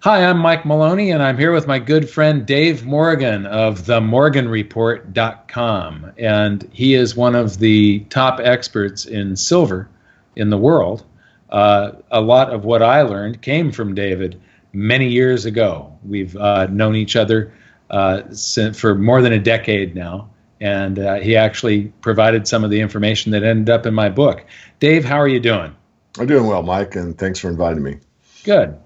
Hi, I'm Mike Maloney, and I'm here with my good friend Dave Morgan of themorganreport.com. And he is one of the top experts in silver in the world. A lot of what I learned came from David many years ago. We've known each other for more than a decade now, and he actually provided some of the information that ended up in my book. Dave, how are you doing? I'm doing well, Mike, and thanks for inviting me. Good.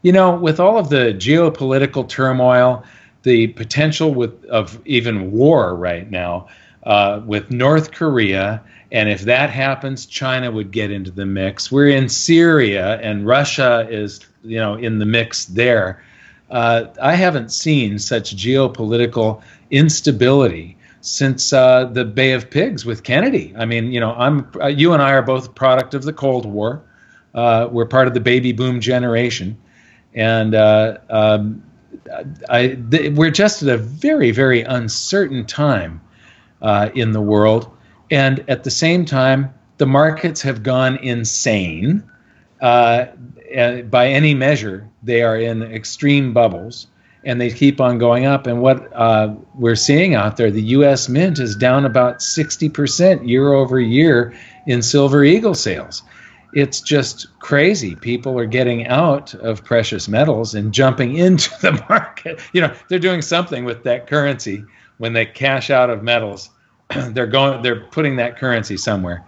You know, with all of the geopolitical turmoil, the potential of even war right now with North Korea, and if that happens, China would get into the mix. We're in Syria, and Russia is, in the mix there. I haven't seen such geopolitical instability since the Bay of Pigs with Kennedy. I mean, you and I are both a product of the Cold War. We're part of the baby boom generation. And we're just at a very, very uncertain time in the world. And at the same time, the markets have gone insane. By any measure, they are in extreme bubbles, and they keep on going up. And what we're seeing out there, the U.S. Mint is down about 60% year over year in Silver Eagle sales. It's just crazy. People are getting out of precious metals and jumping into the market. They're doing something with that currency. When they cash out of metals, they're putting that currency somewhere.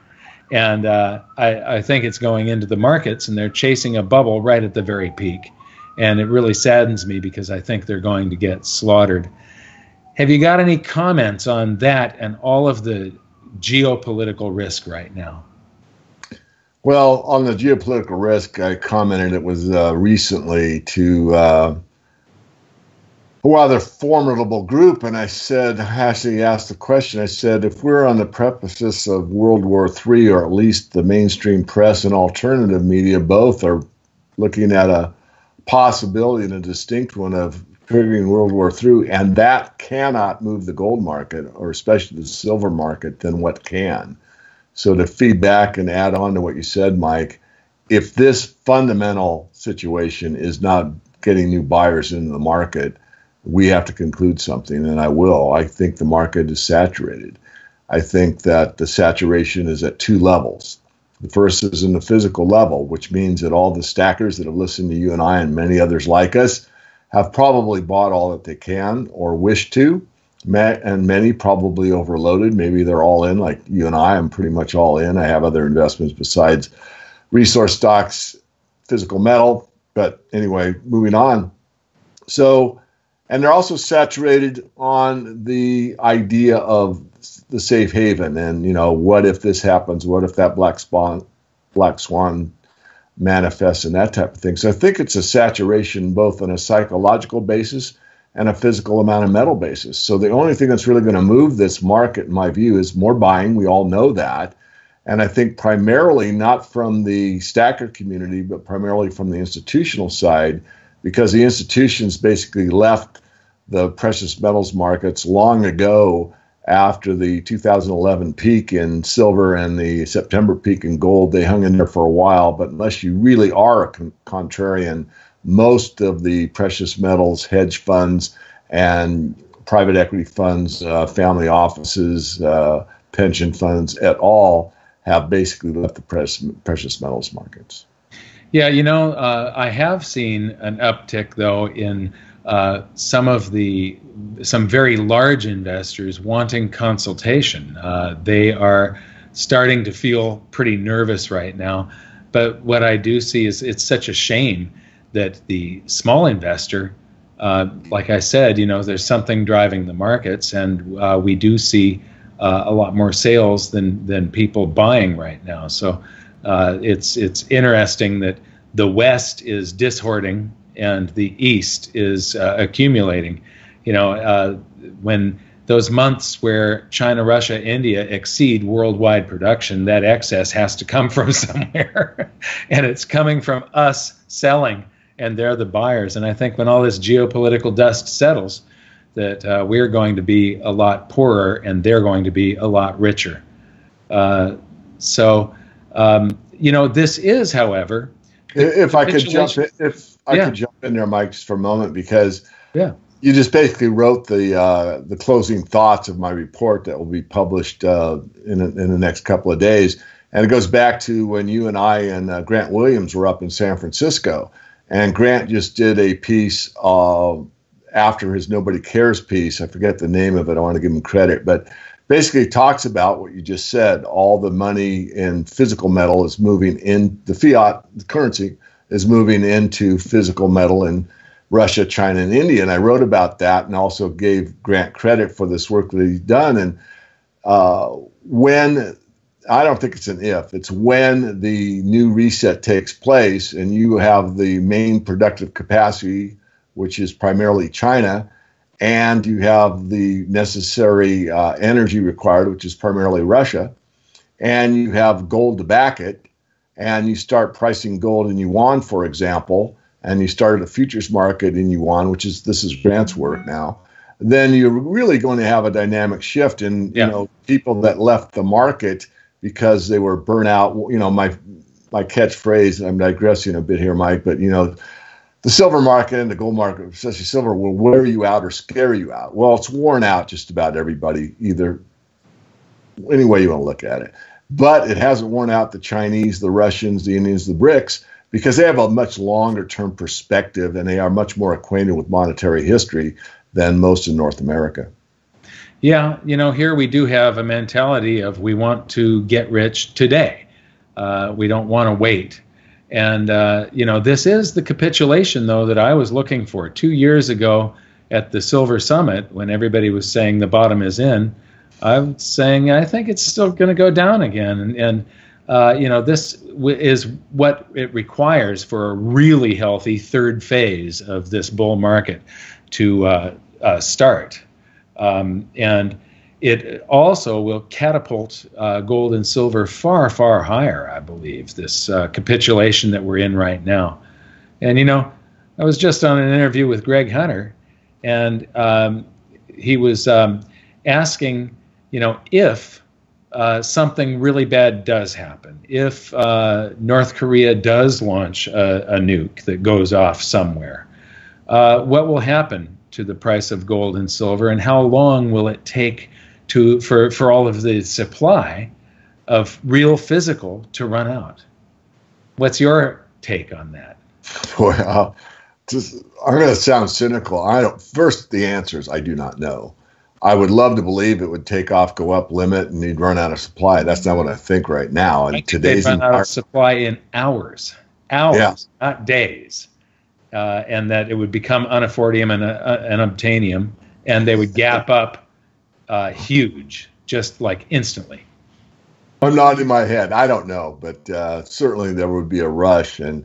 And I think it's going into the markets, and they're chasing a bubble right at the very peak. And it really saddens me because I think they're going to get slaughtered. Have you got any comments on that and all of the geopolitical risk right now? Well, on the geopolitical risk, I commented it was recently to a rather formidable group, and I said, actually asked the question, I said, if we're on the precipice of World War III, or at least the mainstream press and alternative media both are looking at a possibility and a distinct one of triggering World War III, and that cannot move the gold market, or especially the silver market, then what can? So to feed back and add on to what you said, Mike, if this fundamental situation is not getting new buyers into the market, we have to conclude something, and I will. I think the market is saturated. I think that the saturation is at two levels. The first is in the physical level, which means that all the stackers that have listened to you and I and many others like us have probably bought all that they can or wish to. And many probably overloaded. Maybe they're all in, like you and I. I'm pretty much all in. I have other investments besides resource stocks, physical metal. But anyway, moving on. So, and they're also saturated on the idea of the safe haven. And, what if this happens? What if that black swan manifests and that type of thing? So I think it's a saturation both on a psychological basis and a physical amount of metal basis. So the only thing that's really going to move this market, in my view, is more buying. We all know that. And I think primarily not from the stacker community, but primarily from the institutional side, because the institutions basically left the precious metals markets long ago after the 2011 peak in silver and the September peak in gold. They hung in there for a while, but unless you really are a contrarian, most of the precious metals, hedge funds, and private equity funds, family offices, pension funds et al. Have basically left the precious metals markets. Yeah, I have seen an uptick, though, in some very large investors wanting consultation. They are starting to feel pretty nervous right now. But what I do see is it's such a shame that the small investor, like I said, there's something driving the markets, and we do see a lot more sales than people buying right now. So it's interesting that the West is dishoarding and the East is accumulating. When those months where China, Russia, India exceed worldwide production, that excess has to come from somewhere, and it's coming from us selling. And they're the buyers. And I think when all this geopolitical dust settles, that we're going to be a lot poorer and they're going to be a lot richer. This is, however, if I could I could jump in there, Mike, just for a moment, because yeah, you just basically wrote the closing thoughts of my report that will be published in the next couple of days. And it goes back to when you and I and Grant Williams were up in San Francisco. And Grant just did a piece after his Nobody Cares piece. I forget the name of it. I want to give him credit. But basically talks about what you just said. All the money in physical metal is moving in, the fiat the currency is moving into physical metal in Russia, China, and India. And I wrote about that and also gave Grant credit for this work that he's done. And when, I don't think it's an if, it's when the new reset takes place and you have the main productive capacity, which is primarily China, and you have the necessary energy required, which is primarily Russia, and you have gold to back it, and you start pricing gold in yuan, for example, and you start a futures market in yuan, this is Grant's work now, then you're really going to have a dynamic shift in people that left the market because they were burnt out. My catchphrase, I'm digressing a bit here, Mike, but the silver market and the gold market, especially silver, will wear you out or scare you out. Well, it's worn out just about everybody, either any way you want to look at it. But it hasn't worn out the Chinese, the Russians, the Indians, the BRICS, because they have a much longer term perspective and they are much more acquainted with monetary history than most in North America. Yeah, here we do have a mentality of we want to get rich today. We don't want to wait. And, this is the capitulation, though, that I was looking for. 2 years ago at the Silver Summit, when everybody was saying the bottom is in, I was saying I think it's still going to go down again. And this is what it requires for a really healthy third phase of this bull market to start. And it also will catapult gold and silver far, far higher, I believe, this capitulation that we're in right now. And, I was just on an interview with Greg Hunter, and he was asking, if something really bad does happen, if North Korea does launch a nuke that goes off somewhere, what will happen to the price of gold and silver, and how long will it take for all of the supply of real physical to run out? What's your take on that? Well, I'm going to sound cynical. First, the answer is I do not know. I would love to believe it would take off, go up, limit, and you'd run out of supply. That's not what I think right now. And today's run out of supply in hours, yeah. Not days, and that it would become unaffordium and obtainium, and they would gap up huge, just like instantly. I'm nodding my head. I don't know, but certainly there would be a rush. And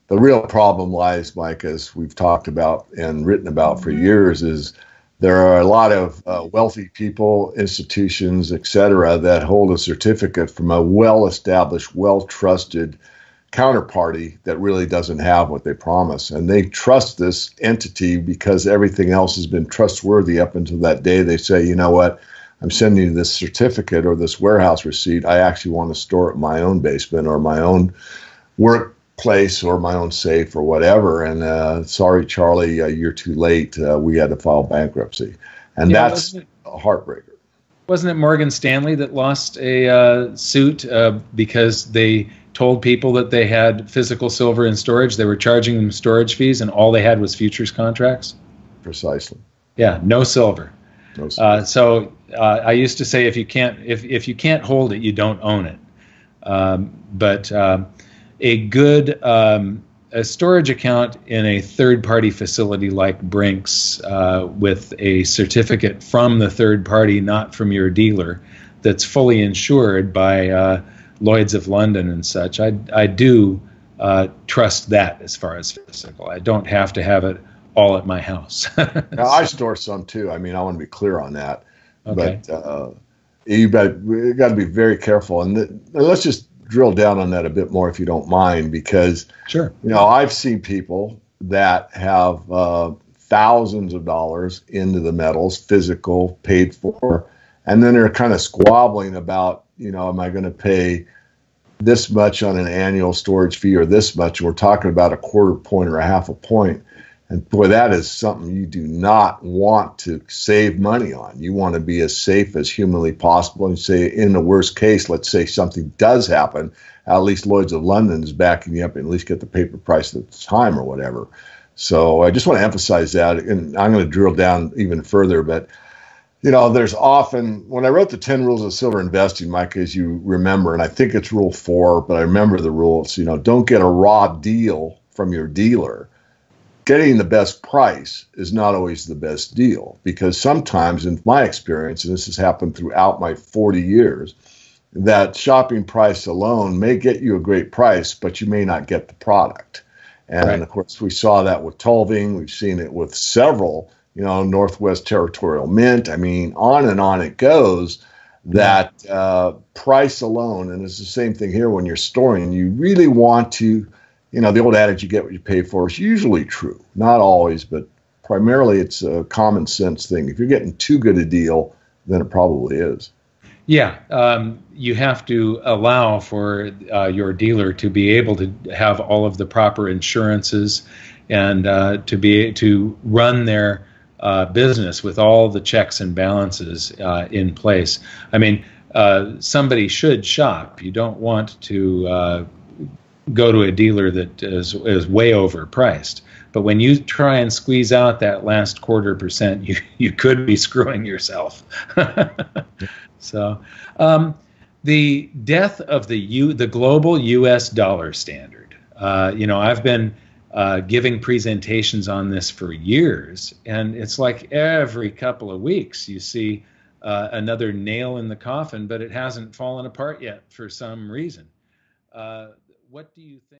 the real problem lies, Mike, as we've talked about and written about for years, is there are a lot of wealthy people, institutions, et cetera, that hold a certificate from a well-established, well-trusted counterparty that really doesn't have what they promise. And they trust this entity because everything else has been trustworthy up until that day. They say, you know what, I'm sending you this certificate or this warehouse receipt. I actually want to store it in my own basement or my own workplace or my own safe or whatever. And sorry, Charlie, you're too late. We had to file bankruptcy. And that's a heartbreaker. Wasn't it Morgan Stanley that lost a suit because they told people that they had physical silver in storage? They were charging them storage fees, and all they had was futures contracts. Precisely. Yeah, no silver. No silver. So I used to say if you can't hold it, you don't own it. But a good a storage account in a third-party facility like Brink's with a certificate from the third party, not from your dealer, that's fully insured by Lloyd's of London and such. I do trust that as far as physical. I don't have to have it all at my house. Now, I store some too. I mean, I want to be clear on that. Okay. But you got to be very careful. And let's just drill down on that a bit more, if you don't mind, because sure. I've seen people that have thousands of dollars into the metals, physical, paid for, and then they're kind of squabbling about, am I going to pay this much on an annual storage fee or this much. We're talking about a quarter point or a half a point. And boy, that is something you do not want to save money on. You want to be as safe as humanly possible. And say, in the worst case, let's say something does happen, at least Lloyd's of London is backing you up and at least get the paper price at the time or whatever. So I just want to emphasize that. And I'm going to drill down even further. But, you know, there's often, when I wrote the 10 rules of silver investing, Mike, as you remember, and I think it's rule 4, but I remember the rules, you know, don't get a raw deal from your dealer. Getting the best price is not always the best deal, because sometimes, in my experience, and this has happened throughout my 40 years, that shopping price alone may get you a great price, but you may not get the product. And right. Of course, we saw that with Tulving. We've seen it with several, you know, Northwest Territorial Mint. I mean, on it goes. That price alone, and it's the same thing here when you're storing, you really want to, you know, the old adage, you get what you pay for, is usually true. Not always, but primarily it's a common sense thing. If you're getting too good a deal, then it probably is. Yeah. You have to allow for your dealer to be able to have all of the proper insurances and to run their business with all the checks and balances in place. I mean, somebody should shop. You don't want to go to a dealer that is way overpriced. But when you try and squeeze out that last 0.25%, you could be screwing yourself. So the death of the global U.S. dollar standard. You know, I've been giving presentations on this for years, and it's like every couple of weeks you see another nail in the coffin, but it hasn't fallen apart yet for some reason. What do you think?